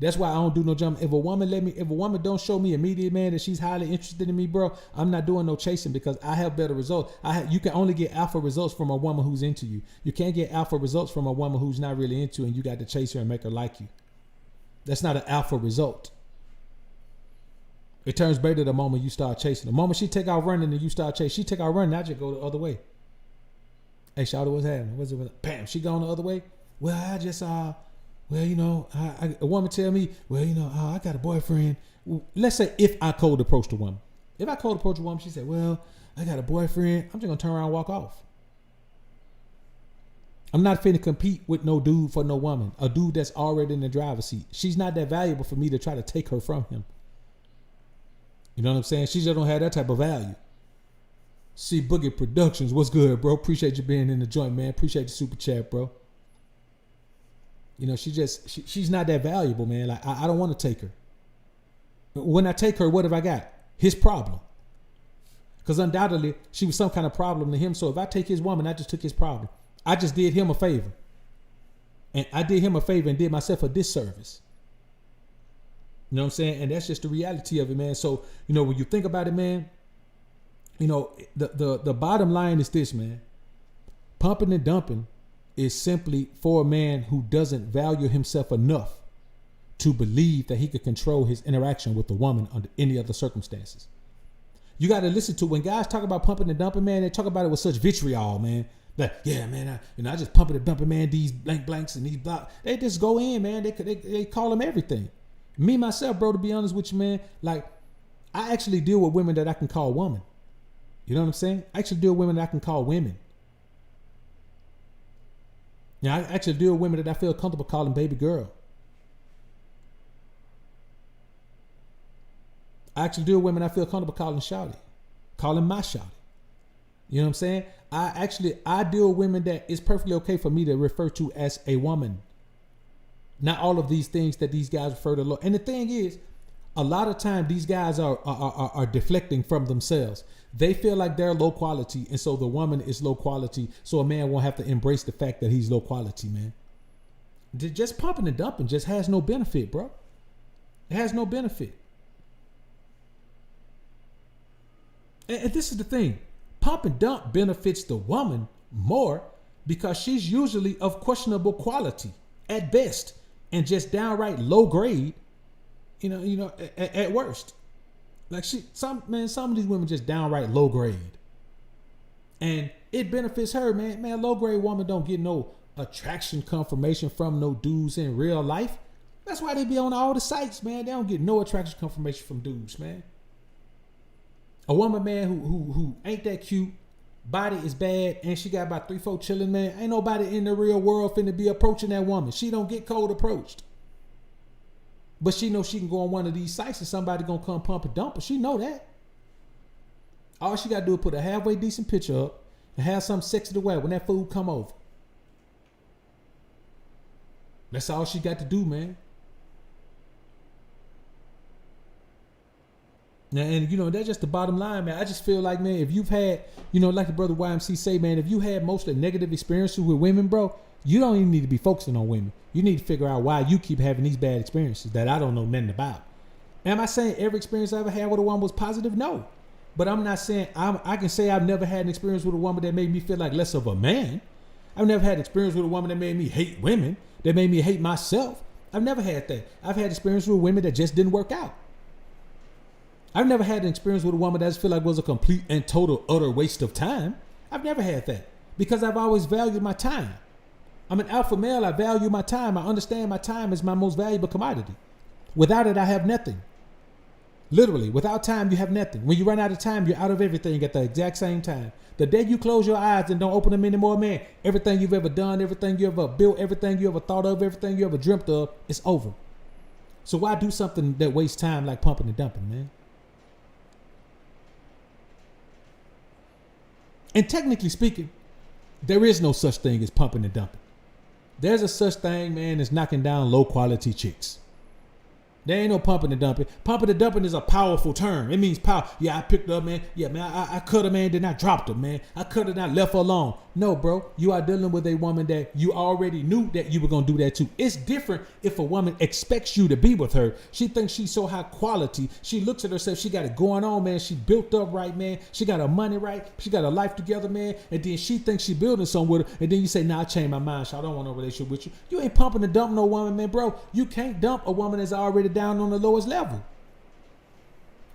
That's why I don't do no jump. If a woman don't show me immediately, man, that she's highly interested in me, bro, I'm not doing no chasing, because I have better results. You can only get alpha results from a woman who's into you. You can't get alpha results from a woman who's not really into you, and you got to chase her and make her like you. That's not an alpha result. It turns better the moment you start chasing. The moment she take out running and you start chasing, she take out running, I just go the other way. Hey, shawty, what's happening? What's it? Bam, she going the other way. Well, I just you know, a woman tell me, well, you know, I got a boyfriend. Let's say if I cold approach the woman. If I cold approach a woman, she said, well, I got a boyfriend. I'm just gonna turn around and walk off. I'm not finna compete with no dude for no woman. A dude that's already in the driver's seat. She's not that valuable for me to try to take her from him. You know what I'm saying? She just don't have that type of value. See Boogie Productions. What's good, bro? Appreciate you being in the joint, man. Appreciate the super chat, bro. You know, she's not that valuable, man. Like, I don't want to take her. When I take her, what have I got? His problem. Because undoubtedly, she was some kind of problem to him. So if I take his woman, I just took his problem. I just did him a favor. And I did him a favor and did myself a disservice. You know what I'm saying? And that's just the reality of it, man. So, you know, when you think about it, man, you know, the bottom line is this, man. Pumping and dumping is simply for a man who doesn't value himself enough to believe that he could control his interaction with a woman under any other circumstances. You got to listen to when guys talk about pumping and dumping, man, they talk about it with such vitriol, man. Like, yeah, man, I just pumping and dumping, man, these blanks and these blocks. They just go in, man. They call them everything. Me, myself, bro, to be honest with you, man, like, I actually deal with women that I can call woman. You know what I'm saying? I actually deal with women that I can call women. Yeah, I actually deal with women that I feel comfortable calling baby girl. I actually deal with women I feel comfortable calling shawty, calling my shawty. You know what I'm saying? I deal with women that it's perfectly okay for me to refer to as a woman. Not all of these things that these guys refer to. And the thing is, a lot of time these guys are deflecting from themselves. They feel like they're low quality, and so the woman is low quality. So a man won't have to embrace the fact that he's low quality, man. Just pumping and dumping just has no benefit, bro. It has no benefit. And this is the thing. Pump and dump benefits the woman more because she's usually of questionable quality at best and just downright low grade, you know, at worst. Like some of these women just downright low grade. And it benefits her, man. Man, low grade woman don't get no attraction confirmation from no dudes in real life. That's why they be on all the sites, man. They don't get no attraction confirmation from dudes, man. A woman, man, who ain't that cute, body is bad, and she got about 3-4 children, man. Ain't nobody in the real world finna be approaching that woman. She don't get cold approached. But she knows she can go on one of these sites and somebody gonna come pump and dump her. She know that. All she gotta do is put a halfway decent picture up and have something sexy to wear when that food come over. That's all she got to do, man. And you know, that's just the bottom line, man. I just feel like, man, if you've had, you know, like the brother YMC say, man, if you had mostly negative experiences with women, bro, you don't even need to be focusing on women. You need to figure out why you keep having these bad experiences that I don't know nothing about. Am I saying every experience I ever had with a woman was positive? No. But I'm not saying, I can say I've never had an experience with a woman that made me feel like less of a man. I've never had an experience with a woman that made me hate women, that made me hate myself. I've never had that. I've had experience with women that just didn't work out. I've never had an experience with a woman that I just feel like was a complete and total utter waste of time. I've never had that because I've always valued my time. I'm an alpha male. I value my time. I understand my time is my most valuable commodity. Without it, I have nothing. Literally, without time, you have nothing. When you run out of time, you're out of everything at the exact same time. The day you close your eyes and don't open them anymore, man, everything you've ever done, everything you ever built, everything you ever thought of, everything you ever dreamt of, it's over. So why do something that wastes time like pumping and dumping, man? And technically speaking, there is no such thing as pumping and dumping. There's a such thing, man, as knocking down low quality chicks. There ain't no pumping and dumping. Pumping and dumping is a powerful term. It means power. Yeah, I picked her up, man. Yeah, man, I cut her, man, then I dropped her, man. I cut her and I left her alone. No, bro. You are dealing with a woman that you already knew that you were going to do that too. It's different if a woman expects you to be with her. She thinks she's so high quality. She looks at herself. She got it going on, man. She built up right, man. She got her money right. She got her life together, man. And then she thinks she building something with her. And then you say, nah, I changed my mind. So I don't want no relationship with you. You ain't pumping and dumping no woman, man, bro. You can't dump a woman that's already down on the lowest level.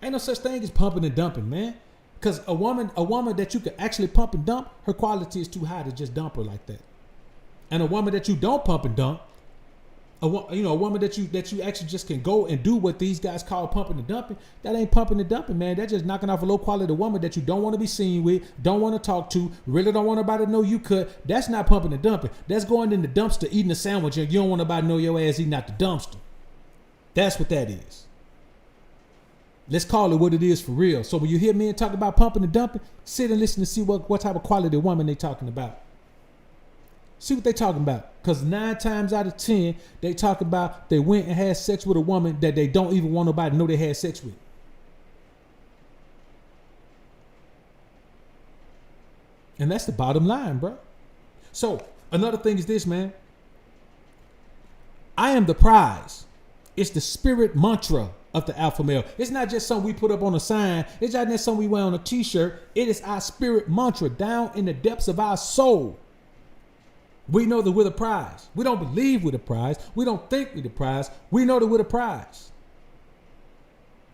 Ain't no such thing as pumping and dumping, man. Because a woman that you can actually pump and dump, her quality is too high to just dump her like that. And a woman that you don't pump and dump, a woman that you actually just can go and do what these guys call pumping and dumping, that ain't pumping and dumping, man. That's just knocking off a low quality woman that you don't want to be seen with, don't want to talk to, really don't want nobody to know you could. That's not pumping and dumping. That's going in the dumpster eating a sandwich and you don't want nobody to know your ass eating out the dumpster. That's what that is. Let's call it what it is for real. So when you hear men talk about pumping and dumping, sit and listen to see what type of quality woman they talking about. See what they talking about. Because 9 times out of 10, they talk about they went and had sex with a woman that they don't even want nobody to know they had sex with. And that's the bottom line, bro. So another thing is this, man. I am the prize. It's the spirit mantra of the alpha male. It's not just something we put up on a sign. It's not just something we wear on a t-shirt. It is our spirit mantra down in the depths of our soul. We know that we're the prize. We don't believe we're the prize. We don't think we're the prize. We know that we're the prize.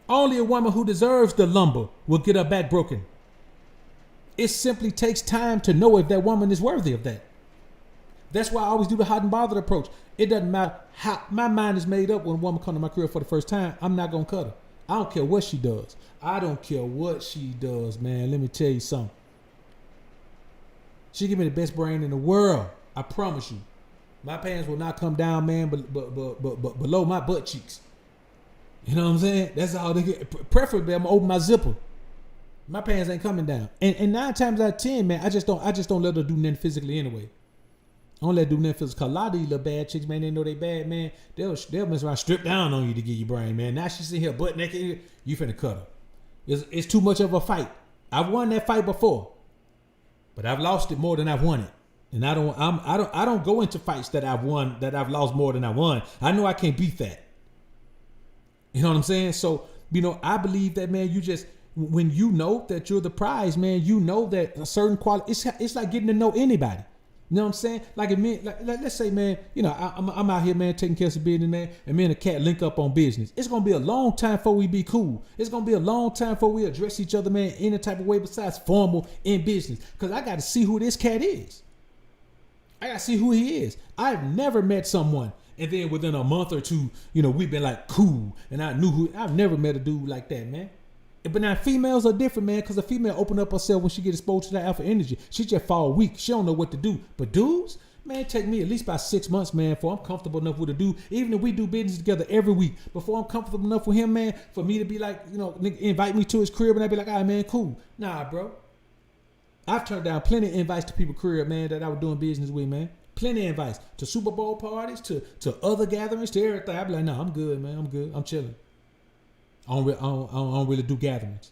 Only a woman who deserves the lumber will get her back broken. It simply takes time to know if that woman is worthy of that. That's why I always do the hot and bothered approach. It doesn't matter how my mind is made up when a woman comes to my career for the first time. I'm not going to cut her. I don't care what she does. I don't care what she does, man. Let me tell you something. She give me the best brain in the world. I promise you. My pants will not come down, man, but below my butt cheeks. You know what I'm saying? That's all they get. Preferably, I'm going to open my zipper. My pants ain't coming down. And 9 times out of 10, man, I just don't let her do nothing physically anyway. I don't let her do nothing physically. Cause a lot of these little bad chicks, man, they know they bad, man. They'll mess around, strip down on you to get your brain, man. Now she's sitting here butt naked. You finna cut her. It's too much of a fight. I've won that fight before, but I've lost it more than I've won it. And I don't go into fights that I've won, that I've lost more than I won. I know I can't beat that. You know what I'm saying? So, I believe that, man, when you know that you're the prize, man, you know that a certain quality, it's like getting to know anybody. You know what I'm saying? Like let's say, man, I'm out here, man, taking care of some business, man, and me and a cat link up on business. It's gonna be a long time before we be cool. It's gonna be a long time before we address each other, man, any type of way besides formal in business. Cause I got to see who this cat is. I got to see who he is. I've never met someone, and then within a month or two, we've been like cool, and I've never met a dude like that, man. But now females are different, man, because a female open up herself when she get exposed to that alpha energy. She just fall weak. She don't know what to do. But dudes, man, it take me at least about 6 months, man, before I'm comfortable enough with a dude. Even if we do business together every week, before I'm comfortable enough with him, man, for me to be like, invite me to his crib and I'd be like, all right, man, cool. Nah, bro. I've turned down plenty of invites to people's crib, man, that I was doing business with, man. Plenty of invites to Super Bowl parties, to other gatherings, to everything. I be like, no, I'm good, man. I'm good. I'm chilling. I don't really do gatherings.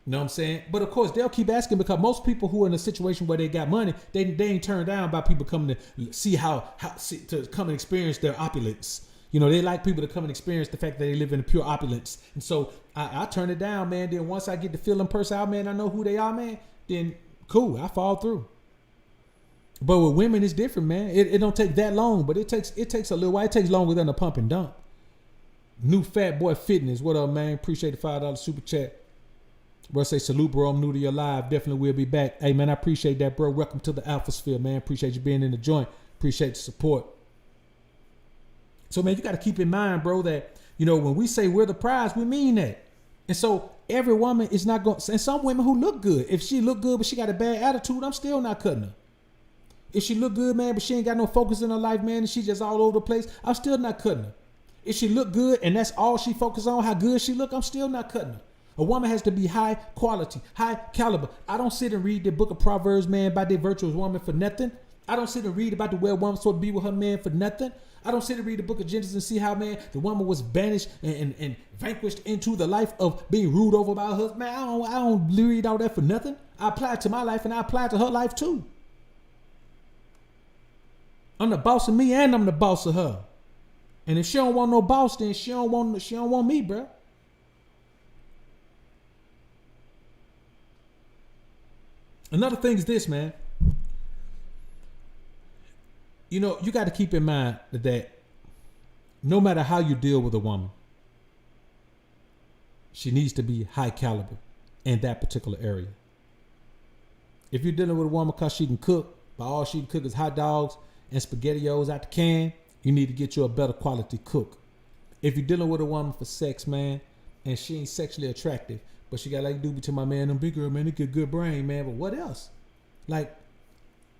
You know what I'm saying? But of course, they'll keep asking because most people who are in a situation where they got money, they ain't turned down by people coming to see to come and experience their opulence. You know, they like people to come and experience the fact that they live in a pure opulence. And so I turn it down, man. Then once I get to feel them person out, man, I know who they are, man. Then cool, I fall through. But with women, it's different, man. It don't take that long, but it takes a little while. It takes longer than a pump and dump. New Fat Boy Fitness, what up, man? Appreciate the $5 super chat. Bro, say salute, bro. I'm new to your live. Definitely will be back. Hey, man, I appreciate that, bro. Welcome to the Alpha Sphere, man. Appreciate you being in the joint. Appreciate the support. So, man, you got to keep in mind, bro, that, you know, when we say we're the prize, we mean that. And so every woman is not going to, and some women who look good, if she look good but she got a bad attitude, I'm still not cutting her. If she look good, man, but she ain't got no focus in her life, man, and she just all over the place, I'm still not cutting her. If she look good and that's all she focus on, how good she look, I'm still not cutting her. A woman has to be high quality, high caliber. I don't sit and read the book of Proverbs, man, by the virtuous woman for nothing. I don't sit and read about the way a woman's supposed to be with her man for nothing. I don't sit and read the book of Genesis and see how, man, the woman was banished and vanquished into the life of being ruled over by her husband. Man, I don't read all that for nothing. I apply it to my life and I apply it to her life too. I'm the boss of me and I'm the boss of her. And if she don't want no boss, then she don't want me, bro. Another thing is this, man. You know, you got to keep in mind that no matter how you deal with a woman, she needs to be high caliber in that particular area. If you're dealing with a woman because she can cook, but all she can cook is hot dogs and SpaghettiOs out the can, you need to get you a better quality cook. If you're dealing with a woman for sex, man, and she ain't sexually attractive, but she got like doobie to my man, them big girl, man, they get good brain, man. But what else? Like,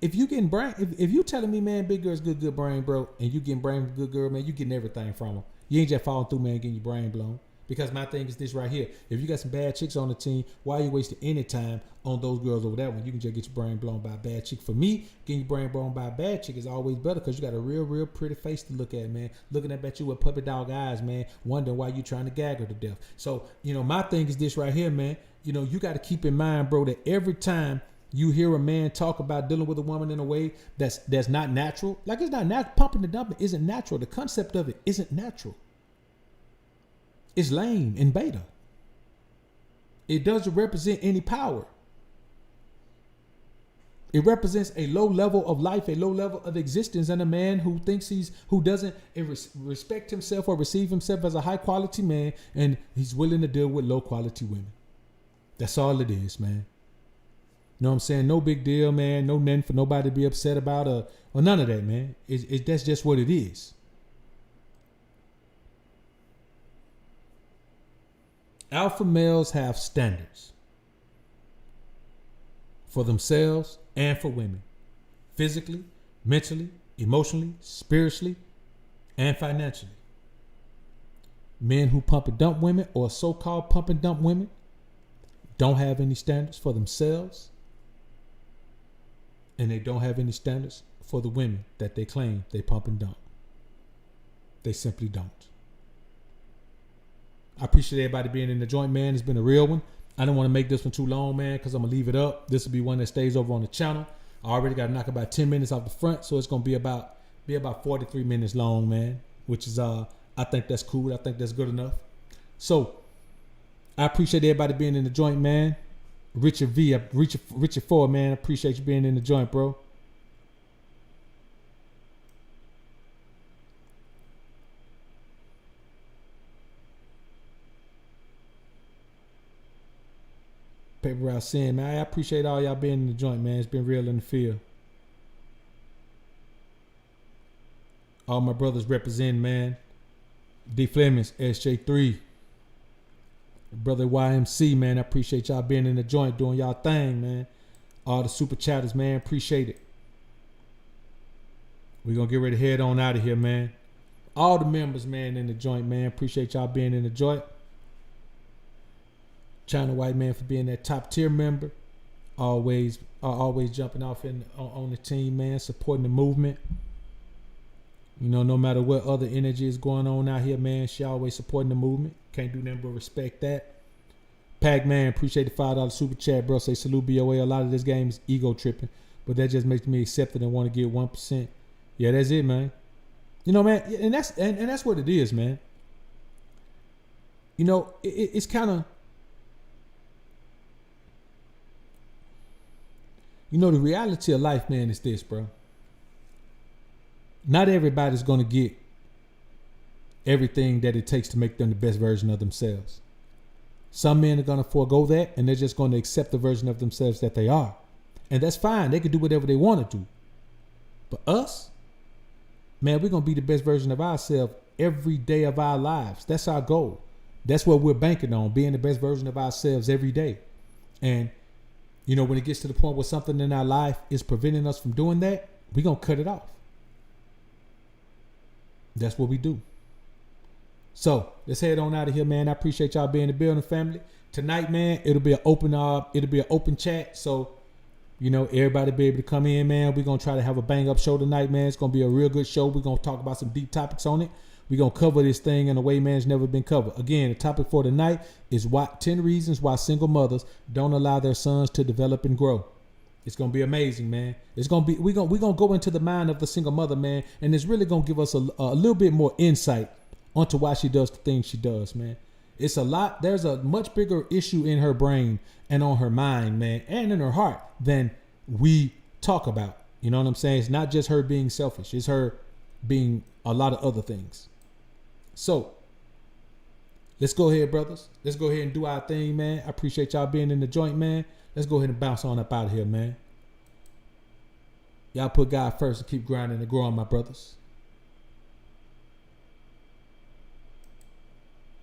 if you getting brain, if you telling me, man, big girl's good brain, bro, and you getting brain from good girl, man, you getting everything from her. You ain't just falling through, man, getting your brain blown. Because my thing is this right here. If you got some bad chicks on the team, why are you wasting any time on those girls over that one? You can just get your brain blown by a bad chick. For me, getting your brain blown by a bad chick is always better because you got a real pretty face to look at, man. Looking at you with puppy dog eyes, man. Wondering why you trying to gag her to death. So, you know, my thing is this right here, man. You know, you got to keep in mind, bro, that every time you hear a man talk about dealing with a woman in a way that's not natural, like it's not natural. Pumping and dumping isn't natural. The concept of it isn't natural. It's lame and beta. It doesn't represent any power. It represents a low level of life, a low level of existence, and a man who thinks who doesn't respect himself or receive himself as a high quality man, and he's willing to deal with low quality women. That's all it is, man. You know what I'm saying? No big deal, man. No nothing for nobody to be upset about or none of that, man. That's just what it is. Alpha males have standards for themselves and for women, physically, mentally, emotionally, spiritually, and financially. Men who pump and dump women or so-called pump and dump women don't have any standards for themselves, and they don't have any standards for the women that they claim they pump and dump. They simply don't. I appreciate everybody being in the joint, man. It's been a real one. I don't want to make this one too long, man, because I'm going to leave it up. This will be one that stays over on the channel. I already got to knock about 10 minutes off the front, so it's going to be about 43 minutes long, man, which is, I think that's cool. I think that's good enough. So, I appreciate everybody being in the joint, man. Richard 4, man. I appreciate you being in the joint, bro. Paper Route saying, man, I appreciate all y'all being in the joint, man. It's been real in the field. All my brothers representing, man. D Flemings, SJ3. Brother YMC, man. I appreciate y'all being in the joint, doing y'all thing, man. All the super chatters, man. Appreciate it. We're going to get ready to head on out of here, man. All the members, man, in the joint, man. Appreciate y'all being in the joint. China White Man for being that top tier member. Always are always jumping off on the team, man, supporting the movement. You know, no matter what other energy is going on out here, man, she always supporting the movement. Can't do nothing but respect that. Pac-Man, appreciate the $5 super chat, bro. Say salute BOA. A lot of this game is ego tripping, but that just makes me accept it and want to get 1%. Yeah, that's it, man. You know, man, and that's what it is, man. You know, it's kind of, you know, the reality of life, man, is this, bro. Not everybody's going to get everything that it takes to make them the best version of themselves. Some men are going to forego that, and they're just going to accept the version of themselves that they are. And that's fine. They can do whatever they want to do. But us, man, we're going to be the best version of ourselves every day of our lives. That's our goal. That's what we're banking on, being the best version of ourselves every day. And, you know, when it gets to the point where something in our life is preventing us from doing that, we're going to cut it off. That's what we do. So let's head on out of here, man. I appreciate y'all being in the building, family. Tonight, man, it'll be an open chat. So, you know, everybody be able to come in, man. We're gonna try to have a bang up show tonight, man. It's gonna be a real good show. We're gonna talk about some deep topics on it. We're gonna cover this thing in a way, man, it's never been covered. Again, the topic for tonight is 10 reasons why single mothers don't allow their sons to develop and grow. It's gonna be amazing, man. It's gonna be we're gonna go into the mind of the single mother, man, and it's really gonna give us a little bit more insight onto why she does the things she does, man. It's a lot. There's a much bigger issue in her brain and on her mind, man, and in her heart than we talk about. You know what I'm saying? It's not just her being selfish. It's her being a lot of other things. So let's go ahead, brothers. Let's go ahead and do our thing, man. I appreciate y'all being in the joint, man. Let's go ahead and bounce on up out of here, man. Y'all put God first and keep grinding and growing, my brothers.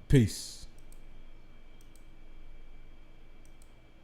Peace.